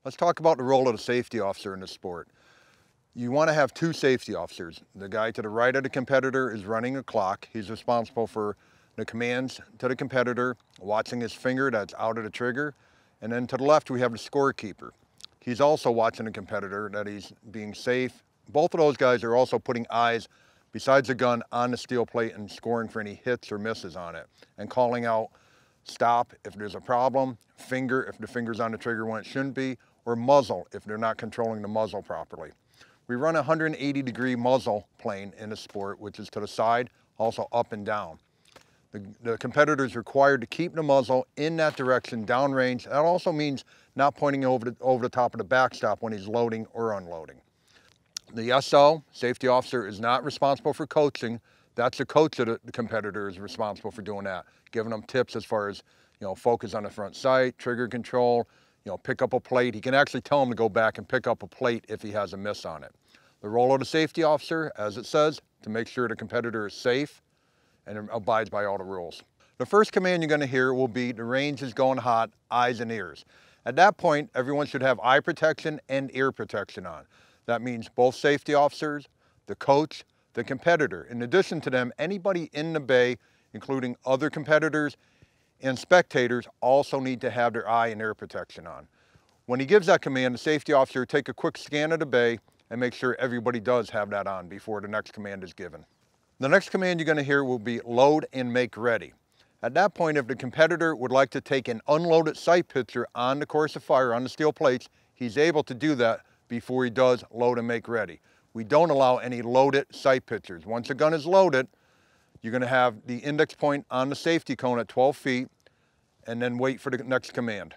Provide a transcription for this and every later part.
Let's talk about the role of the safety officer in the sport. You want to have two safety officers. The guy to the right of the competitor is running a clock. He's responsible for the commands to the competitor, watching his finger that's out of the trigger. And then to the left, we have the scorekeeper. He's also watching the competitor, that he's being safe. Both of those guys are also putting eyes, besides the gun, on the steel plate and scoring for any hits or misses on it, and calling out stop if there's a problem, finger if the finger's on the trigger when it shouldn't be, or muzzle if they're not controlling the muzzle properly. We run a 180-degree muzzle plane in the sport, which is to the side, also up and down. The competitor is required to keep the muzzle in that direction downrange. That also means not pointing over the top of the backstop when he's loading or unloading. The SO, safety officer, is not responsible for coaching. That's the coach of the competitor is responsible for doing that, giving them tips as far as, focus on the front sight, trigger control, pick up a plate. He can actually tell him to go back and pick up a plate if he has a miss on it. The role of the safety officer, as it says, to make sure the competitor is safe and abides by all the rules. The first command you're going to hear will be the range is going hot, eyes and ears. At that point, everyone should have eye protection and ear protection on. That means both safety officers, the coach, the competitor. In addition to them, anybody in the bay, including other competitors and spectators, also need to have their eye and ear protection on. When he gives that command, the safety officer will take a quick scan of the bay and make sure everybody does have that on before the next command is given. The next command you're going to hear will be load and make ready. At that point, if the competitor would like to take an unloaded sight picture on the course of fire on the steel plates, he's able to do that before he does load and make ready. We don't allow any loaded sight pictures. Once the gun is loaded, you're going to have the index point on the safety cone at 12 feet and then wait for the next command.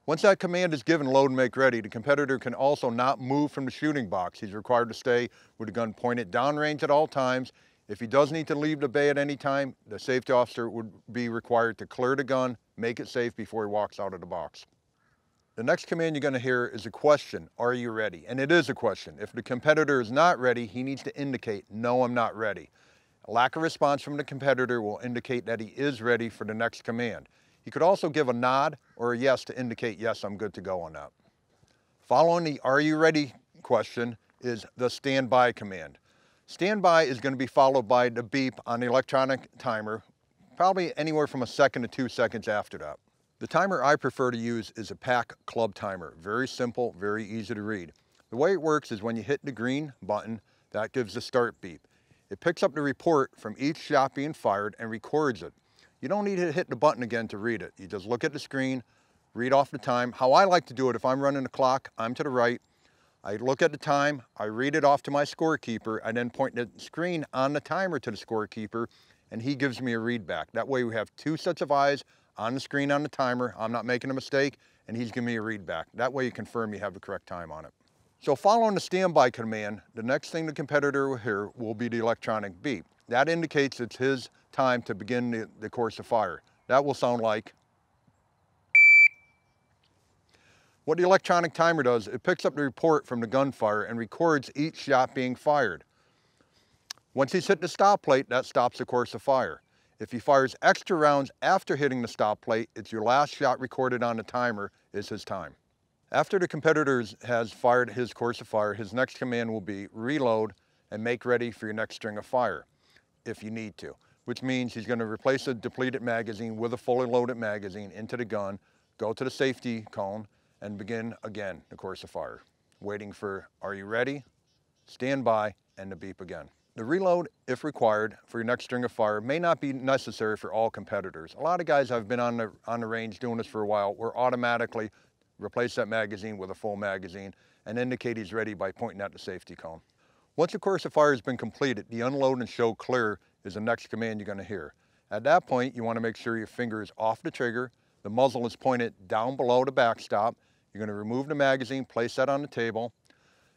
Once that command is given, load and make ready, the competitor can also not move from the shooting box. He's required to stay with the gun pointed downrange at all times. If he does need to leave the bay at any time, the safety officer would be required to clear the gun, make it safe before he walks out of the box. The next command you're going to hear is a question, are you ready? And it is a question. If the competitor is not ready, he needs to indicate, no, I'm not ready. A lack of response from the competitor will indicate that he is ready for the next command. He could also give a nod or a yes to indicate, yes, I'm good to go on that. Following the are you ready question is the standby command. Standby is going to be followed by the beep on the electronic timer, probably anywhere from a second to 2 seconds after that. The timer I prefer to use is a pack club timer. Very simple, very easy to read. The way it works is when you hit the green button, that gives the start beep. It picks up the report from each shot being fired and records it. You don't need to hit the button again to read it. You just look at the screen, read off the time. How I like to do it, if I'm running the clock, I'm to the right. I look at the time, I read it off to my scorekeeper, I then point the screen on the timer to the scorekeeper, and he gives me a read back. That way we have two sets of eyes on the screen on the timer, I'm not making a mistake, and he's giving me a read back. That way you confirm you have the correct time on it. So following the standby command, the next thing the competitor will hear will be the electronic beep. That indicates it's his time to begin the course of fire. That will sound like. What the electronic timer does, it picks up the report from the gunfire and records each shot being fired. Once he's hit the stop plate, that stops the course of fire. If he fires extra rounds after hitting the stop plate, it's your last shot recorded on the timer is his time. After the competitor has fired his course of fire, his next command will be reload and make ready for your next string of fire, if you need to, which means he's going to replace a depleted magazine with a fully loaded magazine into the gun, go to the safety cone, and begin again the course of fire, waiting for are you ready, stand by, and the beep again. The reload, if required, for your next string of fire may not be necessary for all competitors. A lot of guys have been on the range doing this for a while will automatically replace that magazine with a full magazine and indicate he's ready by pointing at the safety cone. Once the course of fire has been completed, the unload and show clear is the next command you're going to hear. At that point, you want to make sure your finger is off the trigger, the muzzle is pointed down below the backstop. You're going to remove the magazine, place that on the table,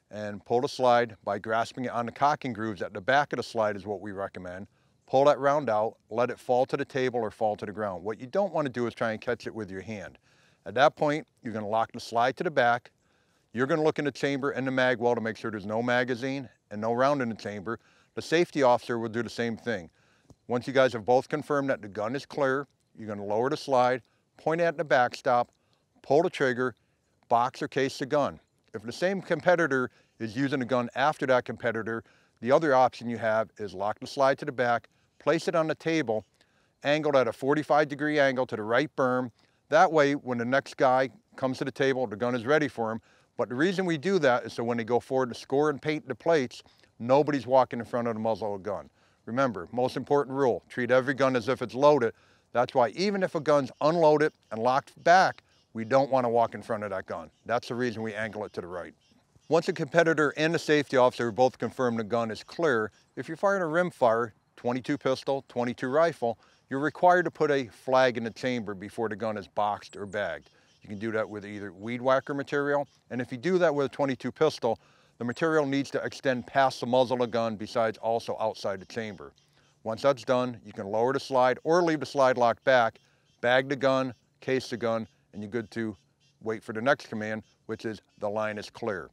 and pull the slide by grasping it on the cocking grooves at the back of the slide is what we recommend. Pull that round out, let it fall to the table or fall to the ground. What you don't want to do is try and catch it with your hand. At that point, you're going to lock the slide to the back. You're going to look in the chamber and the mag well to make sure there's no magazine and no round in the chamber. The safety officer will do the same thing. Once you guys have both confirmed that the gun is clear, you're going to lower the slide, point it at the backstop, pull the trigger, box or case the gun. If the same competitor is using a gun after that competitor, the other option you have is lock the slide to the back, place it on the table, angled at a 45-degree angle to the right berm. That way, when the next guy comes to the table, the gun is ready for him. But the reason we do that is so when they go forward to score and paint the plates, nobody's walking in front of the muzzle of a gun. Remember, most important rule, treat every gun as if it's loaded. That's why even if a gun's unloaded and locked back, we don't want to walk in front of that gun. That's the reason we angle it to the right. Once a competitor and the safety officer both confirm the gun is clear, if you're firing a rimfire, 22 pistol, 22 rifle, you're required to put a flag in the chamber before the gun is boxed or bagged. You can do that with either weed whacker material, and if you do that with a 22 pistol, the material needs to extend past the muzzle of the gun besides also outside the chamber. Once that's done, you can lower the slide or leave the slide locked back, bag the gun, case the gun, and you're good to wait for the next command, which is the line is clear.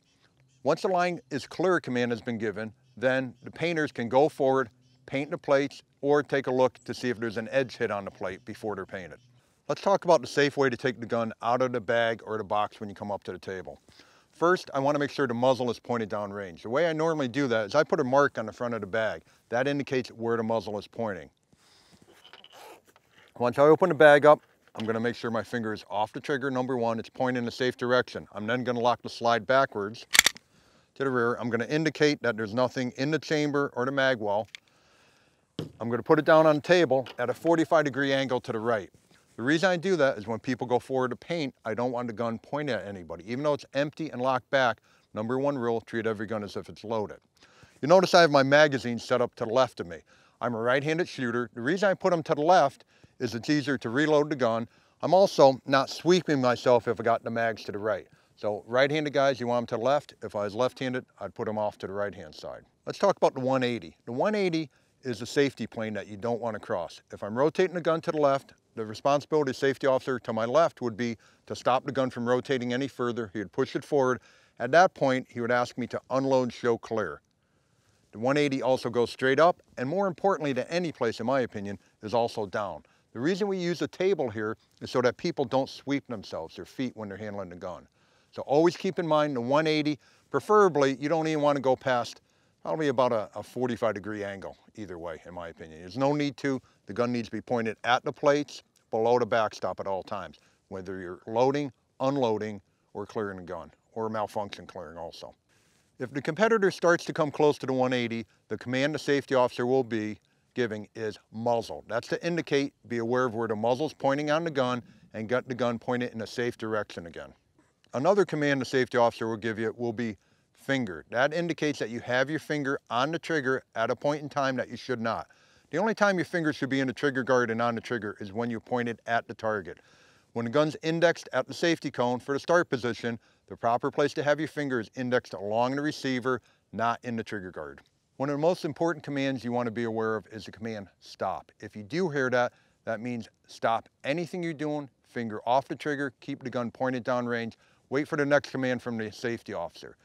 Once the line is clear command has been given, then the painters can go forward, paint the plates, or take a look to see if there's an edge hit on the plate before they're painted. Let's talk about the safe way to take the gun out of the bag or the box when you come up to the table. First, I want to make sure the muzzle is pointed down range. The way I normally do that is I put a mark on the front of the bag. That indicates where the muzzle is pointing. Once I open the bag up, I'm going to make sure my finger is off the trigger. Number one, it's pointing in the safe direction. I'm then going to lock the slide backwards to the rear. I'm going to indicate that there's nothing in the chamber or the mag well. I'm going to put it down on the table at a 45-degree angle to the right. The reason I do that is when people go forward to paint, I don't want the gun pointed at anybody. Even though it's empty and locked back, number one rule, treat every gun as if it's loaded. You notice I have my magazine set up to the left of me. I'm a right-handed shooter. The reason I put them to the left is it's easier to reload the gun. I'm also not sweeping myself if I got the mags to the right. So right-handed guys, you want them to the left. If I was left-handed, I'd put them off to the right-hand side. Let's talk about the 180. The 180 is the safety plane that you don't want to cross. If I'm rotating the gun to the left, the responsibility of the safety officer to my left would be to stop the gun from rotating any further. He would push it forward. At that point, he would ask me to unload, show clear. The 180 also goes straight up, and more importantly to any place, in my opinion, is also down. The reason we use a table here is so that people don't sweep themselves, their feet, when they're handling the gun. So always keep in mind the 180, preferably you don't even want to go past probably about a 45-degree angle either way, in my opinion. There's no need to. The gun needs to be pointed at the plates, below the backstop at all times, whether you're loading, unloading, or clearing the gun, or malfunction clearing also. If the competitor starts to come close to the 180, the command the safety officer will be giving is muzzle. That's to indicate, be aware of where the muzzle's pointing on the gun and get the gun pointed in a safe direction again. Another command the safety officer will give you will be finger. That indicates that you have your finger on the trigger at a point in time that you should not. The only time your finger should be in the trigger guard and on the trigger is when you point it at the target. When the gun's indexed at the safety cone for the start position, the proper place to have your finger is indexed along the receiver, not in the trigger guard. One of the most important commands you want to be aware of is the command stop. If you do hear that, that means stop anything you're doing, finger off the trigger, keep the gun pointed downrange, wait for the next command from the safety officer.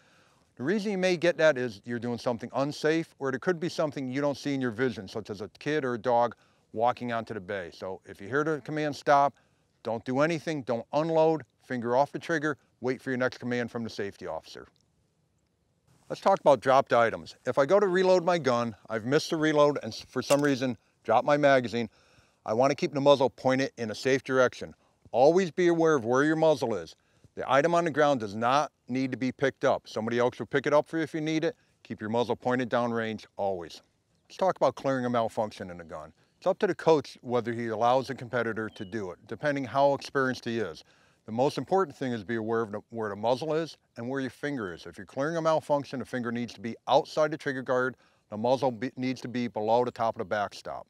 The reason you may get that is you're doing something unsafe, or there could be something you don't see in your vision, such as a kid or a dog walking onto the bay. So if you hear the command stop, don't do anything, don't unload, finger off the trigger, wait for your next command from the safety officer. Let's talk about dropped items. If I go to reload my gun, I've missed the reload and for some reason dropped my magazine, I want to keep the muzzle pointed in a safe direction. Always be aware of where your muzzle is. The item on the ground does not need to be picked up. Somebody else will pick it up for you if you need it. Keep your muzzle pointed downrange always. Let's talk about clearing a malfunction in a gun. It's up to the coach whether he allows the competitor to do it, depending how experienced he is. The most important thing is be aware of where the muzzle is and where your finger is. If you're clearing a malfunction, the finger needs to be outside the trigger guard. The muzzle needs to be below the top of the backstop.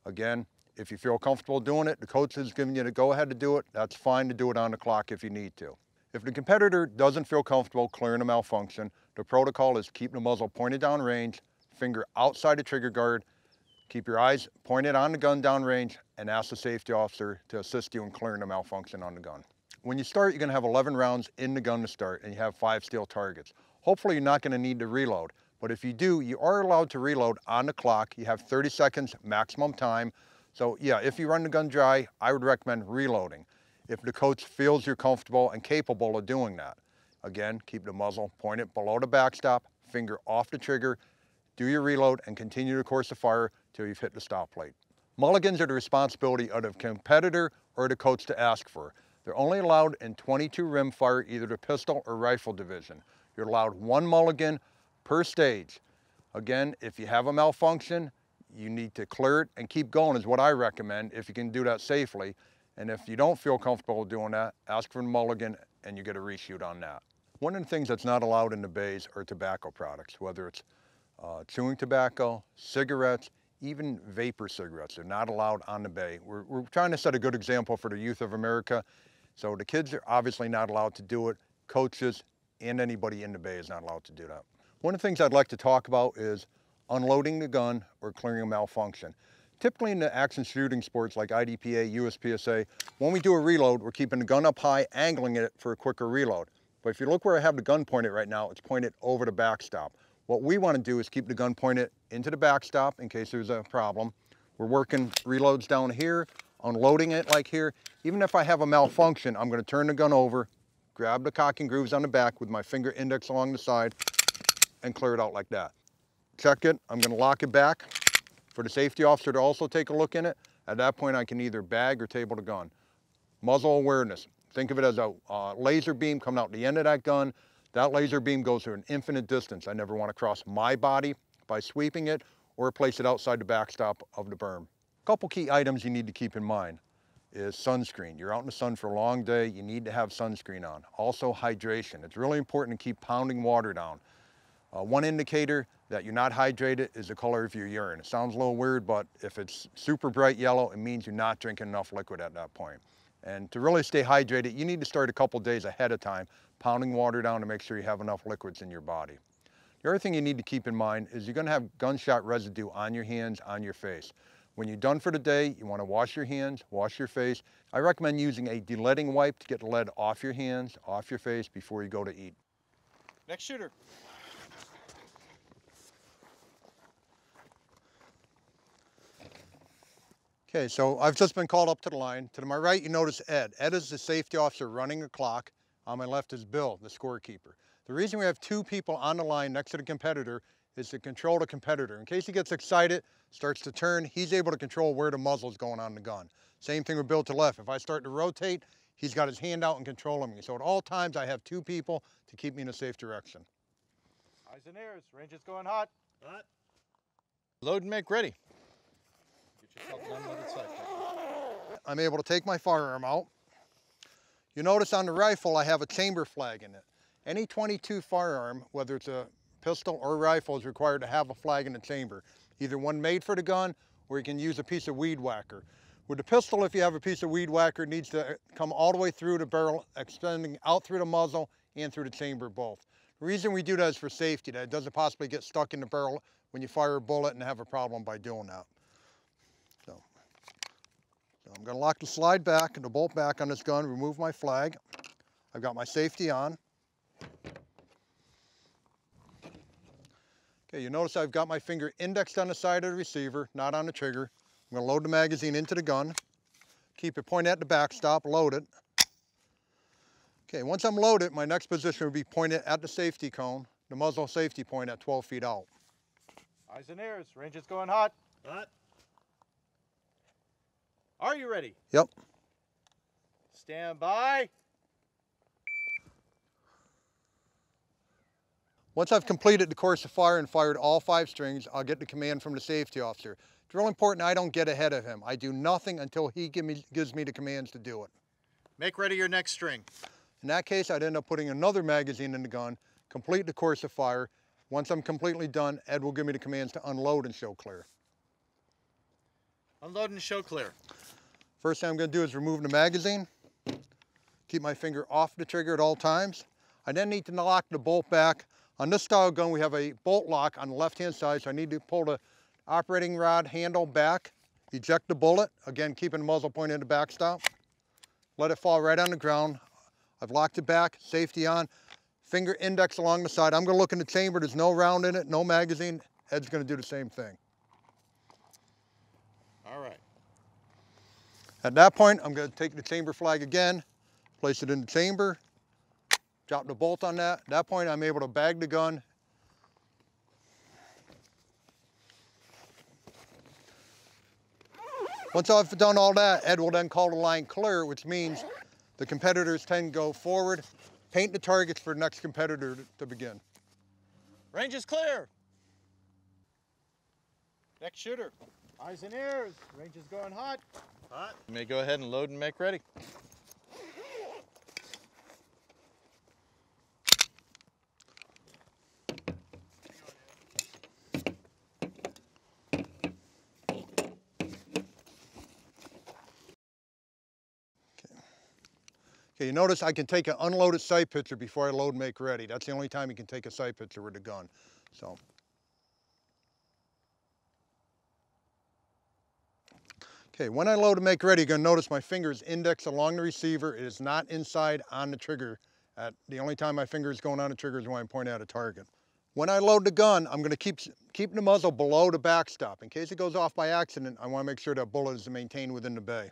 Again, if you feel comfortable doing it, the coach is giving you the go-ahead to do it. That's fine to do it on the clock if you need to. If the competitor doesn't feel comfortable clearing a malfunction, the protocol is keep the muzzle pointed downrange, finger outside the trigger guard, keep your eyes pointed on the gun downrange, and ask the safety officer to assist you in clearing the malfunction on the gun. When you start, you're going to have 11 rounds in the gun to start, and you have 5 steel targets. Hopefully you're not going to need to reload, but if you do, you are allowed to reload on the clock. You have 30 seconds maximum time. So yeah, if you run the gun dry, I would recommend reloading. if the coach feels you're comfortable and capable of doing that. Again, keep the muzzle pointed below the backstop, finger off the trigger, do your reload, and continue the course of fire till you've hit the stop plate. Mulligans are the responsibility of the competitor or the coach to ask for. They're only allowed in .22 rimfire, either the pistol or rifle division. You're allowed 1 mulligan per stage. Again, if you have a malfunction, you need to clear it and keep going is what I recommend if you can do that safely. And if you don't feel comfortable doing that, ask for a mulligan and you get a reshoot on that. One of the things that's not allowed in the bays are tobacco products, whether it's chewing tobacco, cigarettes, even vapor cigarettes. They're not allowed on the bay. We're trying to set a good example for the youth of America. So the kids are obviously not allowed to do it. Coaches and anybody in the bay is not allowed to do that. One of the things I'd like to talk about is unloading the gun or clearing a malfunction. Typically in the action shooting sports like IDPA, USPSA, when we do a reload, we're keeping the gun up high, angling it for a quicker reload. But if you look where I have the gun pointed right now, it's pointed over the backstop. What we want to do is keep the gun pointed into the backstop in case there's a problem. We're working reloads down here, unloading it like here. Even if I have a malfunction, I'm going to turn the gun over, grab the cocking grooves on the back with my finger index along the side, and clear it out like that. Check it, I'm going to lock it back for the safety officer to also take a look in it. At that point I can either bag or table the gun. Muzzle awareness, think of it as a laser beam coming out the end of that gun. That laser beam goes to an infinite distance. I never want to cross my body by sweeping it or place it outside the backstop of the berm. A couple key items you need to keep in mind is sunscreen. You're out in the sun for a long day, you need to have sunscreen on. Also hydration. It's really important to keep pounding water down. One indicator that you're not hydrated is the color of your urine. It sounds a little weird, but if it's super bright yellow, it means you're not drinking enough liquid at that point. And to really stay hydrated, you need to start a couple days ahead of time, pounding water down to make sure you have enough liquids in your body. The other thing you need to keep in mind is you're going to have gunshot residue on your hands, on your face. When you're done for the day, you want to wash your hands, wash your face. I recommend using a de-leading wipe to get the lead off your hands, off your face before you go to eat. Next shooter. Okay, so I've just been called up to the line. To my right, you notice Ed. Ed is the safety officer running the clock. On my left is Bill, the scorekeeper. The reason we have 2 people on the line next to the competitor is to control the competitor. In case he gets excited, starts to turn, he's able to control where the muzzle is going on the gun. Same thing with Bill to left. If I start to rotate, he's got his hand out and controlling me. So at all times, I have 2 people to keep me in a safe direction. Eyes and ears. Range is going hot. Hot. Load and make ready. Get yourself an unloaded sight. I'm able to take my firearm out. You notice on the rifle, I have a chamber flag in it. Any .22 firearm, whether it's a pistol or rifle, is required to have a flag in the chamber. Either one made for the gun, or you can use a piece of weed whacker. With the pistol, if you have a piece of weed whacker, it needs to come all the way through the barrel, extending out through the muzzle and through the chamber both. The reason we do that is for safety, that it doesn't possibly get stuck in the barrel when you fire a bullet and have a problem by doing that. So I'm going to lock the slide back and the bolt back on this gun, remove my flag. I've got my safety on. Okay, you notice I've got my finger indexed on the side of the receiver, not on the trigger. I'm going to load the magazine into the gun. Keep it pointed at the backstop, load it. Okay, once I'm loaded, my next position would be pointed at the safety cone, the muzzle safety point at 12 feet out. Eyes and ears. Range is going hot. Hot. Are you ready? Yep. Stand by. Once I've completed the course of fire and fired all 5 strings, I'll get the command from the safety officer. It's real important I don't get ahead of him. I do nothing until he gives me the commands to do it. Make ready your next string. In that case, I'd end up putting another magazine in the gun, complete the course of fire. Once I'm completely done, Ed will give me the commands to unload and show clear. Unload and show clear. First thing I'm going to do is remove the magazine. Keep my finger off the trigger at all times. I then need to lock the bolt back. On this style gun, we have a bolt lock on the left-hand side, so I need to pull the operating rod handle back, eject the bullet, again keeping the muzzle pointed at the backstop. Let it fall right on the ground. I've locked it back, safety on, finger index along the side. I'm going to look in the chamber, there's no round in it, no magazine. Ed's going to do the same thing. All right. At that point, I'm going to take the chamber flag again, place it in the chamber, drop the bolt on that. At that point, I'm able to bag the gun. Once I've done all that, Ed will then call the line clear, which means the competitors tend to go forward, paint the targets for the next competitor to begin. Range is clear. Next shooter. Eyes and ears. Range is going hot. Hot. You may go ahead and load and make ready. Okay, you notice I can take an unloaded sight picture before I load and make ready. That's the only time you can take a sight picture with the gun. So. Okay, when I load and make ready, you're going to notice my finger is indexed along the receiver. It is not inside on the trigger. The only time my finger is going on the trigger is when I'm pointing at a target. When I load the gun, I'm going to keep the muzzle below the backstop. In case it goes off by accident, I want to make sure that bullet is maintained within the bay.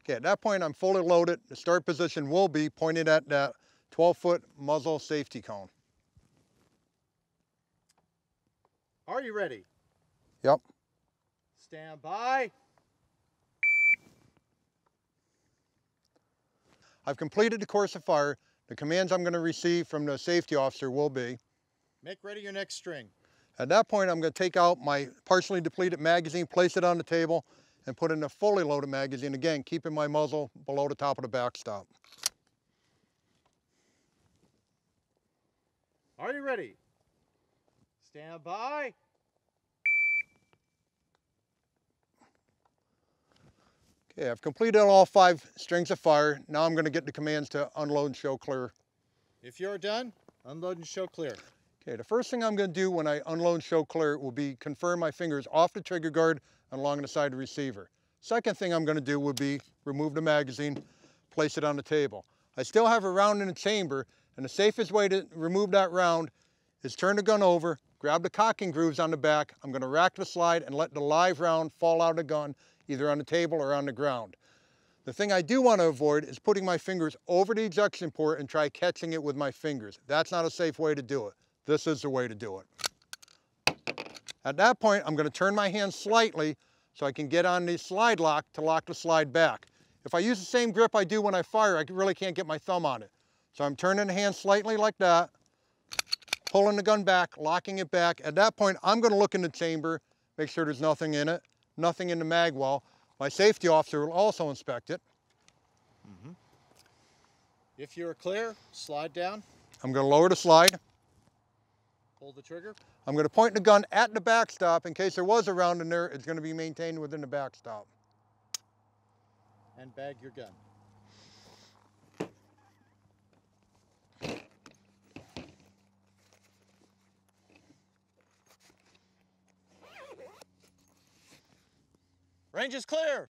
Okay, at that point, I'm fully loaded. The start position will be pointed at that 12-foot muzzle safety cone. Are you ready? Yep. Stand by. I've completed the course of fire. The commands I'm going to receive from the safety officer will be, make ready your next string. at that point, I'm going to take out my partially depleted magazine, place it on the table, and put in a fully loaded magazine, again, keeping my muzzle below the top of the backstop. Are you ready? Stand by. Okay, I've completed all 5 strings of fire. Now I'm going to get the commands to unload and show clear. If you're done, unload and show clear. Okay, the first thing I'm going to do when I unload and show clear will be confirm my fingers off the trigger guard and along the side of the receiver. Second thing I'm going to do would be remove the magazine, place it on the table. I still have a round in the chamber, and the safest way to remove that round is turn the gun over, grab the cocking grooves on the back. I'm going to rack the slide and let the live round fall out of the gun, either on the table or on the ground. The thing I do want to avoid is putting my fingers over the ejection port and try catching it with my fingers. That's not a safe way to do it. This is the way to do it. At that point, I'm going to turn my hand slightly so I can get on the slide lock to lock the slide back. If I use the same grip I do when I fire, I really can't get my thumb on it. So I'm turning the hand slightly like that, pulling the gun back, locking it back. At that point, I'm going to look in the chamber, make sure there's nothing in it, nothing in the mag well. My safety officer will also inspect it. If you're clear, slide down. I'm going to lower the slide. Pull the trigger. I'm going to point the gun at the backstop. In case there was a round in there, it's going to be maintained within the backstop. And bag your gun. Range is clear.